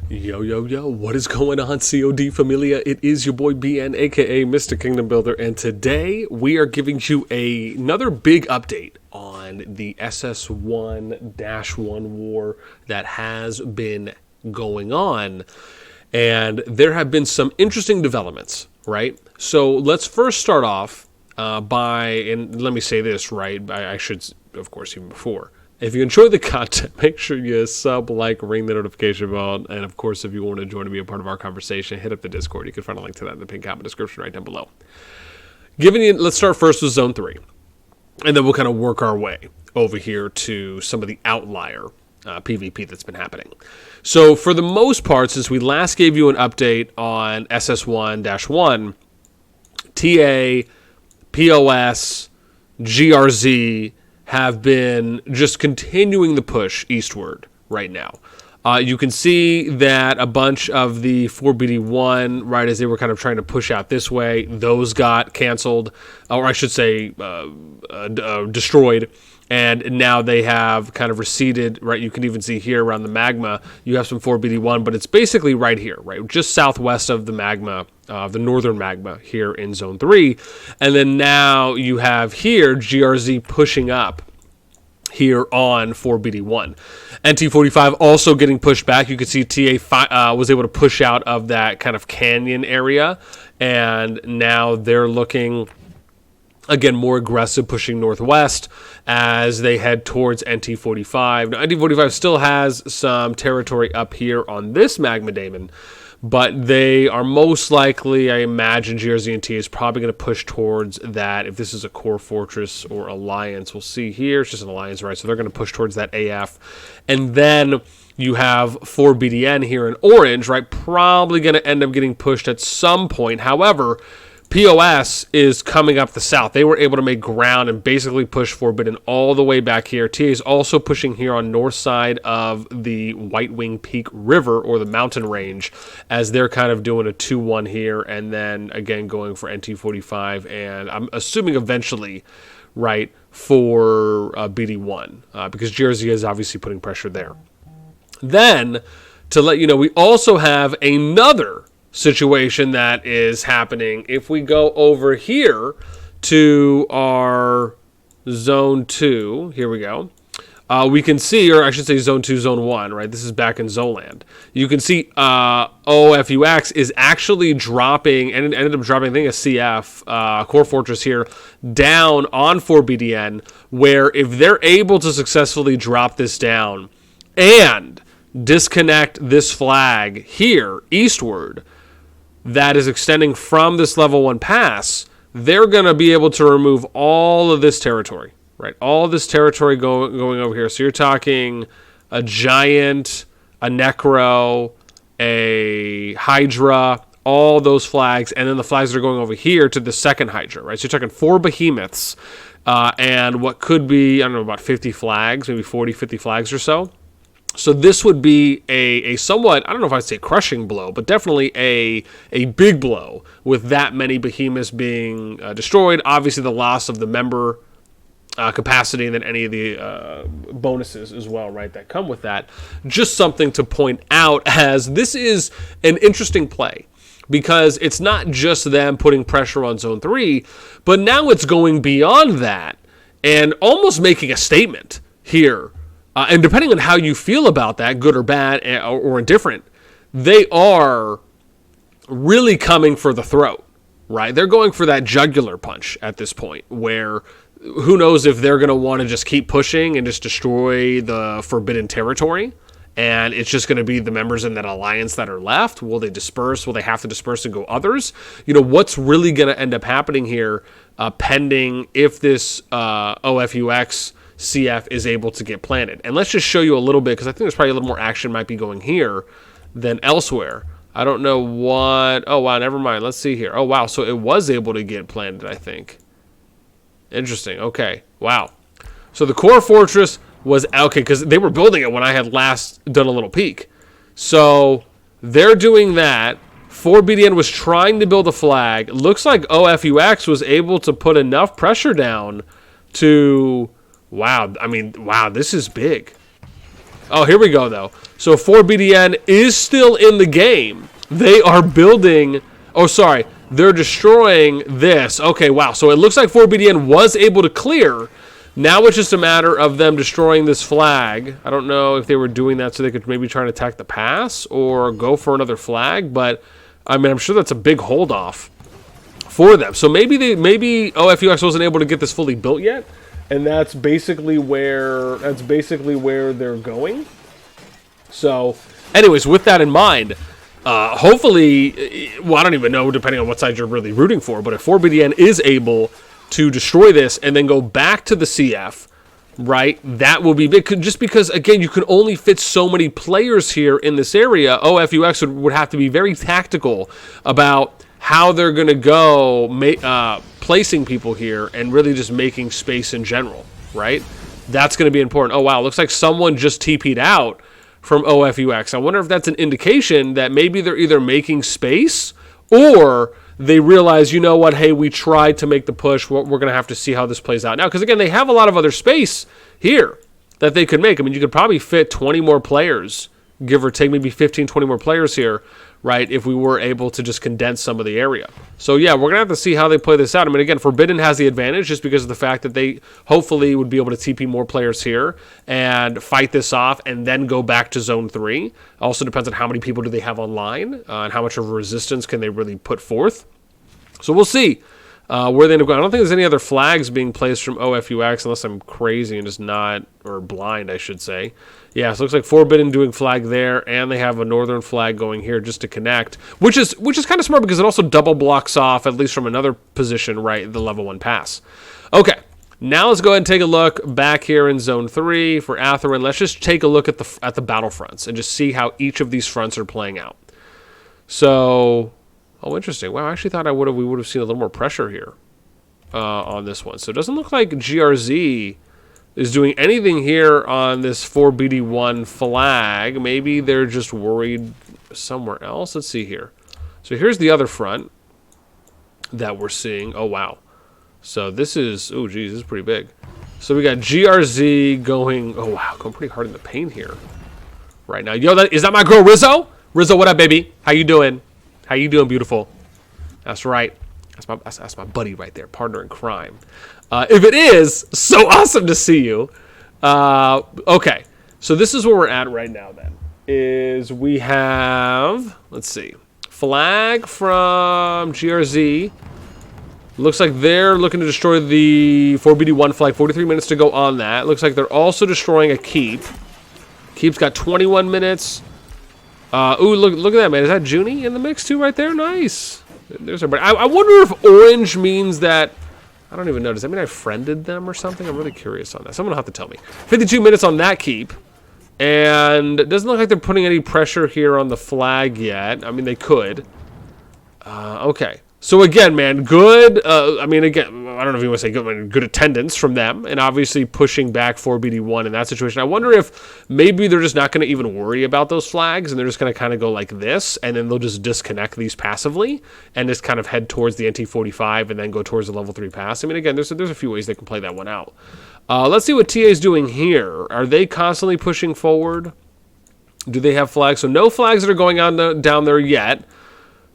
Yo, yo, yo, what is going on, CoD Familia? It is your boy BN, aka Mr. Kingdom Builder, and today we are giving you another big update on the SS1-1 war that has been going on. And there have been some interesting developments, right? So let's first start off and let me say this, right? I should, of course, even before. If you enjoy the content, make sure you sub, like, ring the notification bell, and of course, if you want to join and be a part of our conversation, hit up the Discord. You can find a link to that in the pinned comment description right down below. Let's start first with Zone 3, and then we'll kind of work our way over here to some of the outlier PvP that's been happening. So for the most part, since we last gave you an update on SS1-1, TA, POS, GRZ have been just continuing the push eastward right now. You can see that a bunch of the 4BD1, right as they were kind of trying to push out this way, those got canceled, or I should say destroyed, and now they have kind of receded, right? You can even see here around the magma, you have some 4BD1, but it's basically right here, right? Just southwest of the magma, the northern magma here in Zone 3. And then now you have here GRZ pushing up here on 4BD1. NT45 also getting pushed back. You can see TA was able to push out of that kind of canyon area, and now they're looking again more aggressive, pushing northwest as they head towards NT45. Now, NT45 still has some territory up here on this magma daemon, but they are most likely, I imagine, GRZ and T is probably going to push towards that. If this is a core fortress or alliance, we'll see here. It's just an alliance, right? So they're going to push towards that AF. And then you have 4BDN here in orange, right? Probably going to end up getting pushed at some point. However, POS is coming up the south. They were able to make ground and basically push Forbidden all the way back here. TA is also pushing here on north side of the White Wing Peak River, or the mountain range, as they're kind of doing a 2-1 here, and then again going for NT45, and I'm assuming eventually, right, for BD1, because GRZ is obviously putting pressure there. Then, to let you know, we also have another situation that is happening. If we go over here to our Zone 2, here we go, we can see, or I should say Zone 2, Zone 1, right? This is back in Zoland. You can see OFUX is actually dropping, and ended up dropping, I think, a CF, Core Fortress here, down on 4BDN, where if they're able to successfully drop this down and disconnect this flag here, eastward, that is extending from this level 1 pass, they're going to be able to remove all of this territory, right? All this territory going over here. So you're talking a giant, a necro, a hydra, all those flags, and then the flags that are going over here to the second hydra, right? So you're talking 4 behemoths and what could be, I don't know, about 50 flags, maybe 40, 50 flags or so. So this would be a somewhat, I don't know if I'd say crushing blow, but definitely a big blow with that many behemoths being destroyed. Obviously, the loss of the member capacity, and then any of the bonuses as well, right, that come with that. Just something to point out, as this is an interesting play, because it's not just them putting pressure on Zone 3, but now it's going beyond that and almost making a statement here. And depending on how you feel about that, good or bad or indifferent, they are really coming for the throat, right? They're going for that jugular punch at this point, where who knows if they're going to want to just keep pushing and just destroy the forbidden territory, and it's just going to be the members in that alliance that are left. Will they disperse? Will they have to disperse and go others? You know, what's really going to end up happening here, pending if this OFUX CF is able to get planted. And let's just show you a little bit, because I think there's probably a little more action might be going here than elsewhere. I don't know what... Oh, wow, never mind. Let's see here. Oh, wow, so it was able to get planted, I think. Interesting. Okay. Wow. So the core fortress was... Okay, because they were building it when I had last done a little peek. So they're doing that. 4BDN was trying to build a flag. Looks like OFUX was able to put enough pressure down to... Wow, I mean, wow, this is big. Oh, here we go, though. So 4BDN is still in the game. They are building... Oh, sorry. They're destroying this. Okay, wow. So it looks like 4BDN was able to clear. Now it's just a matter of them destroying this flag. I don't know if they were doing that so they could maybe try and attack the pass or go for another flag. But, I mean, I'm sure that's a big hold-off for them. So maybe OFUX wasn't able to get this fully built yet. And that's basically where they're going. So, anyways, with that in mind, hopefully, well, I don't even know, depending on what side you're really rooting for, but if 4BDN is able to destroy this and then go back to the CF, right, that will be big. Just because, again, you can only fit so many players here in this area, OFUX would have to be very tactical about how they're going to go placing people here and really just making space in general, right? That's going to be important. Oh, wow, looks like someone just TP'd out from OFUX. I wonder if that's an indication that maybe they're either making space or they realize, you know what, hey, we tried to make the push. We're going to have to see how this plays out now. Because, again, they have a lot of other space here that they could make. I mean, you could probably fit 20 more players, give or take maybe 15, 20 more players here, right, if we were able to just condense some of the area. So, yeah, we're going to have to see how they play this out. I mean, again, Forbidden has the advantage just because of the fact that they hopefully would be able to TP more players here and fight this off and then go back to Zone 3. Also depends on how many people do they have online and how much of a resistance can they really put forth. So we'll see where they end up going. I don't think there's any other flags being placed from OFUX unless I'm crazy and just not, or blind, I should say. Yeah, so it looks like Forbidden doing flag there, and they have a northern flag going here just to connect, which is kind of smart because it also double blocks off, at least from another position, right, the level 1 pass. Okay, now let's go ahead and take a look back here in Zone 3 for Atherin. Let's just take a look at the battle fronts and just see how each of these fronts are playing out. So, oh, interesting. Wow, I actually thought we would have seen a little more pressure here on this one. So it doesn't look like GRZ is doing anything here on this 4BD1 flag. Maybe they're just worried somewhere else. Let's see here. So here's the other front that we're seeing. Oh, wow. So this is, oh, geez, this is pretty big. So we got GRZ going, oh, wow, going pretty hard in the paint here right now. Yo, is that my girl, Rizzo? Rizzo, what up, baby? How you doing? How you doing, beautiful? That's right. That's my buddy right there, partner in crime. If it is, so awesome to see you. Okay, so this is where we're at right now then. Is we have, let's see, flag from GRZ. Looks like they're looking to destroy the 4BD1 flag. 43 minutes to go on that. Looks like they're also destroying a keep. Keep's got 21 minutes. Ooh, look at that, man. Is that Junie in the mix too right there? Nice. There's everybody. I wonder if orange means that, I don't even know. Does that mean I friended them or something? I'm really curious on that. Someone will have to tell me. 52 minutes on that keep. And it doesn't look like they're putting any pressure here on the flag yet. I mean, they could. Okay. So again, man, good. I mean, again, I don't know if you want to say good attendance from them, and obviously pushing back 4BD1 in that situation. I wonder if maybe they're just not going to even worry about those flags, and they're just going to kind of go like this, and then they'll just disconnect these passively, and just kind of head towards the NT45, and then go towards the level 3 pass. I mean, again, there's a few ways they can play that one out. Let's see what TA is doing here. Are they constantly pushing forward? Do they have flags? So no flags that are going on down there yet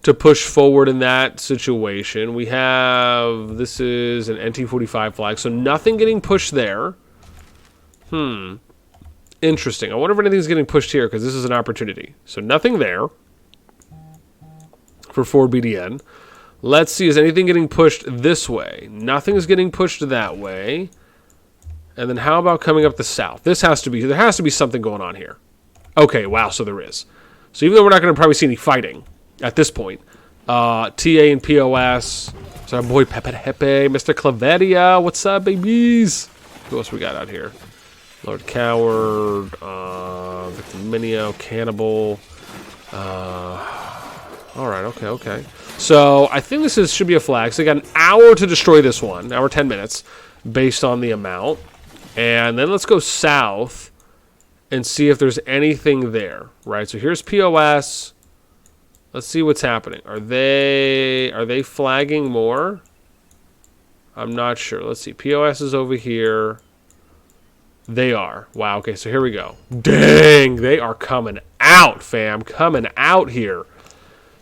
to push forward in that situation. We have, this is an NT45 flag, so nothing getting pushed there. Interesting. I wonder if anything's getting pushed here, because this is an opportunity. So nothing there for 4BDN. Let's see, is anything getting pushed this way? Nothing's getting pushed that way. And then how about coming up the south? There has to be something going on here. Okay, wow, so there is. So even though we're not going to probably see any fighting at this point, TA and POS. So our boy Pepe Hepe, Mr. Claveria, what's up, babies? Who else we got out here? Lord Coward, Victim Minio, Cannibal. All right, okay. So I think this should be a flag. So they got an hour to destroy this one, hour 10 minutes, based on the amount. And then let's go south and see if there's anything there, right? So here's POS. Let's see what's happening. Are they flagging more? I'm not sure. Let's see. POS is over here. They are. Wow, okay, so here we go. Dang, they are coming out, fam. Coming out here.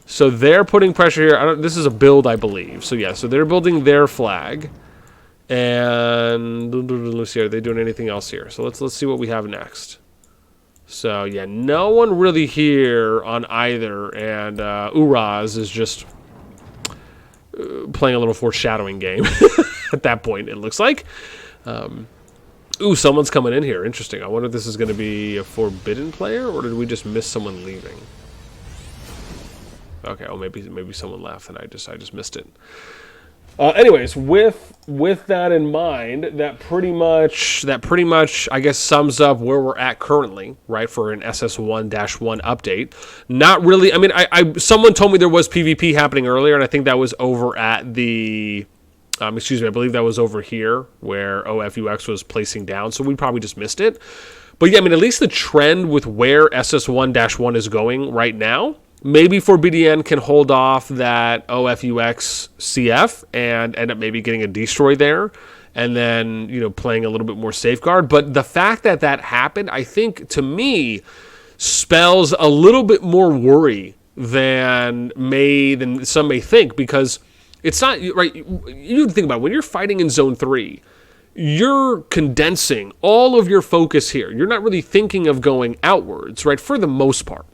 So they're putting pressure here. This is a build, I believe. So yeah, so they're building their flag. And let's see, are they doing anything else here? So let's see what we have next. So yeah, no one really here on either. And Uraz is just playing a little foreshadowing game at that point, it looks like. Ooh, someone's coming in here. Interesting. I wonder if this is going to be a forbidden player, or did we just miss someone leaving? Okay, oh, maybe someone left, and I just missed it. Anyways, with that in mind, that pretty much I guess sums up where we're at currently, right, for an SS1-1 update. Not really. I mean, someone told me there was PvP happening earlier, and I think that was over at the. Excuse me, I believe that was over here where OFUX was placing down, so we probably just missed it. But yeah, I mean, at least the trend with where SS1-1 is going right now, maybe Forbidden can hold off that OFUX CF and end up maybe getting a destroy there, and then, you know, playing a little bit more safeguard. But the fact that that happened, I think, to me, spells a little bit more worry than some may think, because it's not, right, you think about it, when you're fighting in Zone 3, you're condensing all of your focus here. You're not really thinking of going outwards, right, for the most part.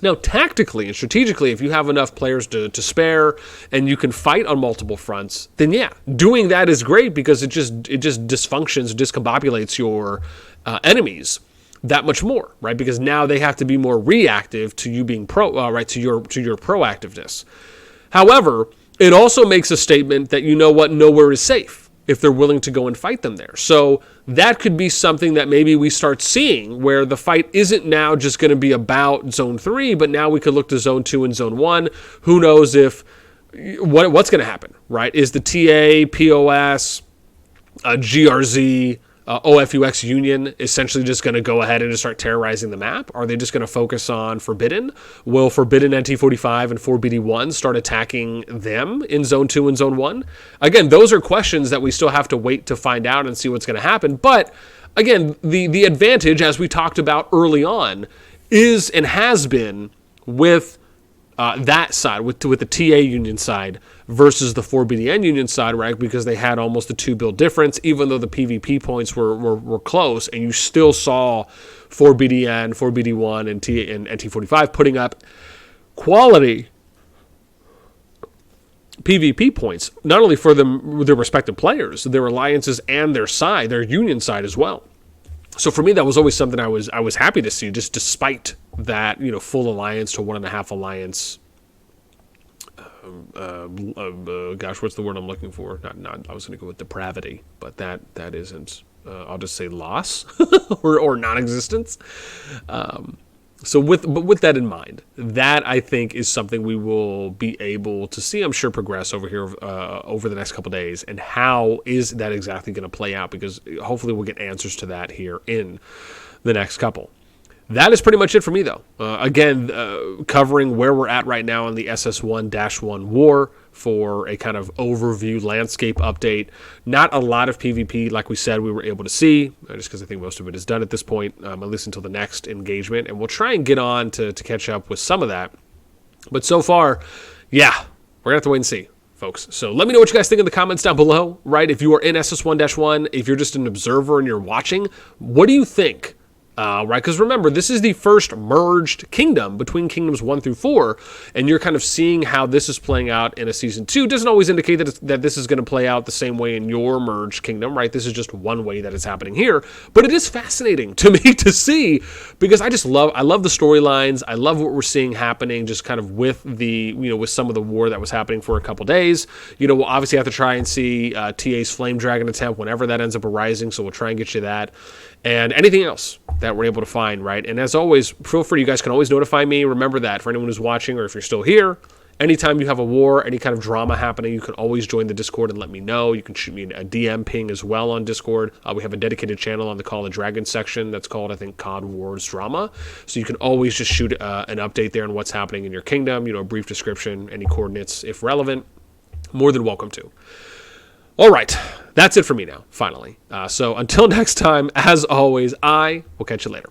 Now, tactically and strategically, if you have enough players to spare and you can fight on multiple fronts, then yeah, doing that is great, because it just discombobulates your enemies that much more, right? Because now they have to be more reactive to you being to your proactiveness. However, it also makes a statement that, you know what, nowhere is safe if they're willing to go and fight them there. So that could be something that maybe we start seeing, where the fight isn't now just going to be about Zone 3, but now we could look to Zone 2 and Zone 1. Who knows what's going to happen, right? Is the TA, POS, GRZ, OFUX Union essentially just going to go ahead and just start terrorizing the map? Are they just going to focus on Forbidden? Will Forbidden NT45 and 4BD1 start attacking them in Zone 2 and Zone 1? Again, those are questions that we still have to wait to find out and see what's going to happen. But again, the advantage, as we talked about early on, is and has been with that side, with the TA Union side versus the 4BDN Union side, right? Because they had almost a 2 build difference, even though the PvP points were close, and you still saw 4BDN, 4BD1, and NT45 putting up quality PvP points, not only for their respective players, their alliances, and their Union side as well. So for me, that was always something I was happy to see, just despite that, you know, full alliance to 1.5 alliance. Gosh, what's the word I'm looking for? Not. I was going to go with depravity, but that isn't. I'll just say loss or non-existence. So with that in mind, that I think is something we will be able to see, I'm sure, progress over here over the next couple of days. And how is that exactly going to play out? Because hopefully we'll get answers to that here in the next couple. That is pretty much it for me, though. Again, covering where we're at right now in the SS1-1 war for a kind of overview landscape update. Not a lot of PvP, like we said, we were able to see, just because I think most of it is done at this point, at least until the next engagement. And we'll try and get on to catch up with some of that. But so far, yeah, we're going to have to wait and see, folks. So let me know what you guys think in the comments down below, right? If you are in SS1-1, if you're just an observer and you're watching, what do you think? Right, because remember, this is the first merged kingdom between Kingdoms 1 through 4, and you're kind of seeing how this is playing out in a Season 2. Doesn't always indicate that this is going to play out the same way in your merged kingdom, right? This is just one way that it's happening here, but it is fascinating to me to see, because I love the storylines. I love what we're seeing happening, just kind of with with some of the war that was happening for a couple days. You know, we'll obviously have to try and see TA's Flame Dragon attempt whenever that ends up arising, so we'll try and get you that. And anything else that we're able to find, right? And as always, feel free, you guys can always notify me. Remember that for anyone who's watching, or if you're still here, anytime you have a war, any kind of drama happening, you can always join the Discord and let me know. You can shoot me a DM ping as well on Discord. We have a dedicated channel on the Call of Dragons section that's called, I think, COD Wars Drama. So you can always just shoot an update there on what's happening in your kingdom, you know, a brief description, any coordinates if relevant. More than welcome to. All right, that's it for me now, finally. So until next time, as always, I will catch you later.